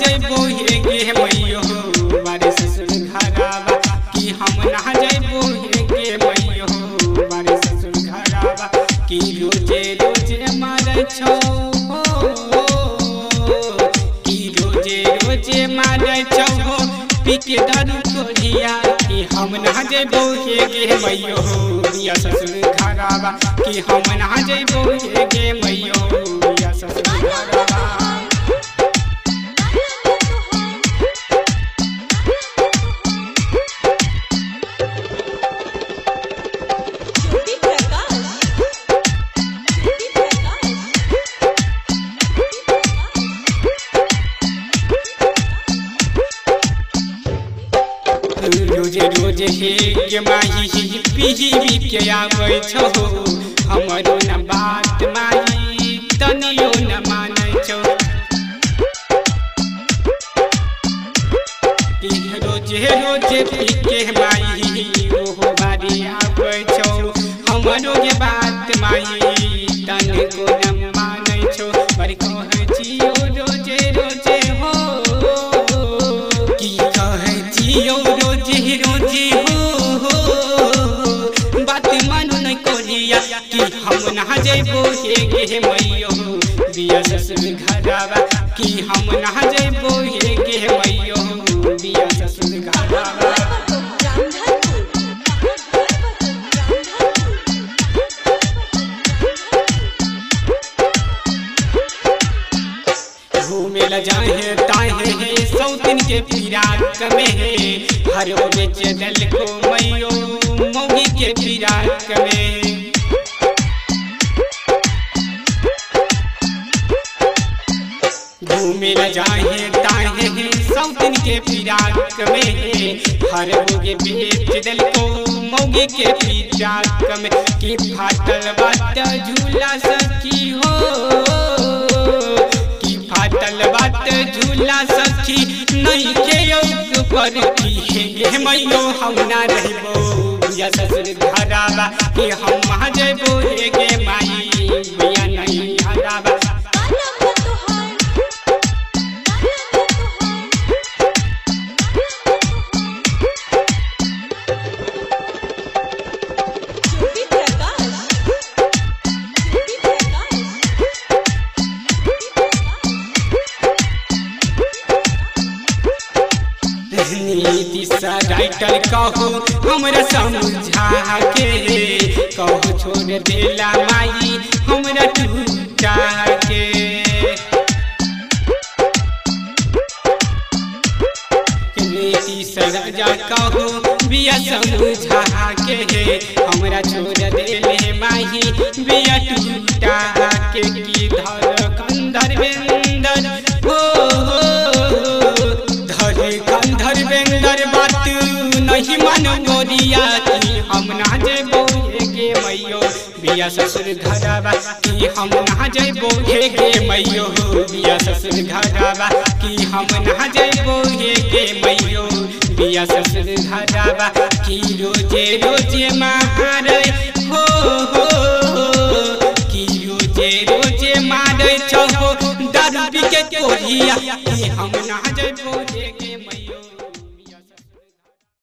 जइबो हे गे मैयो बारे ससुर घरावा कि हम ना जइबो हे गे मैयो बारे ससुर घरावा कि रोजे रोजे मारै छौ कि रोजे रोजे मारै छौ पीके दारू तोरिया कि हम ना जइबो हे गे मैयो बिया ससुर घरावा कि हम ना जइबो हे गे मैयो बिया ससुर घरावा। रोजे रोजे हे गे माही पीही के आबै छौ हमरो न बात माही तनियो न मानै छौ रोजे रोजे पी के माही ओहो बारी आबै छौ हमरो के बात माही तनिको न मानै छौ बड़ी कहै छियो रोजे रोजे हो की कहै छियो रोजे रोजे हो बात मानो नहीं कोरिया कि हम ना जइबो हे गे मैयो बिया ससुर घरावा कि हम ना जइबो हे गे मैयो बिया ससुर घरावा। घूमे ला जाहे ताहे सौतिन के फिराक में हर वो बेच दल को मैयो मौगी के फिराक में घूमे ला जाहे ताहे सौतिन के फिराक में हर वो बेच दल को मौगी के फिराक में कि फाटल बात झूला सखी हो फाटल बात झूला सखी नहीं के योग पर की मैयो हम ना रहबो बिया ससुर घरावा कि हम वहाँ जइबो हे गे माई बिया नहीं हरावा। राइटर कहो हमरा समझा के कहो छोड़ देला माई हमरा टूटा के नीति सजा कहो बिया समझा के हमरा छोड़ देले माई बिया टूटा के की धर कंधर बेंदर हो धर कंधर बेंदर बात नहीं मानो गोरिया कि हम ना जइबो हे गे मैयो बिया ससुर घरावा कि हम ना जइबो हे गे मैयो बिया ससुर घरावा कि हम ना जइबो हे गे मैयो बिया ससुर घरावा कि रोजे रोजे मारै हो कि रोजे रोजे मारै छौ दारू पी के कोरिया कि हम ना जइबो हे गे मैयो।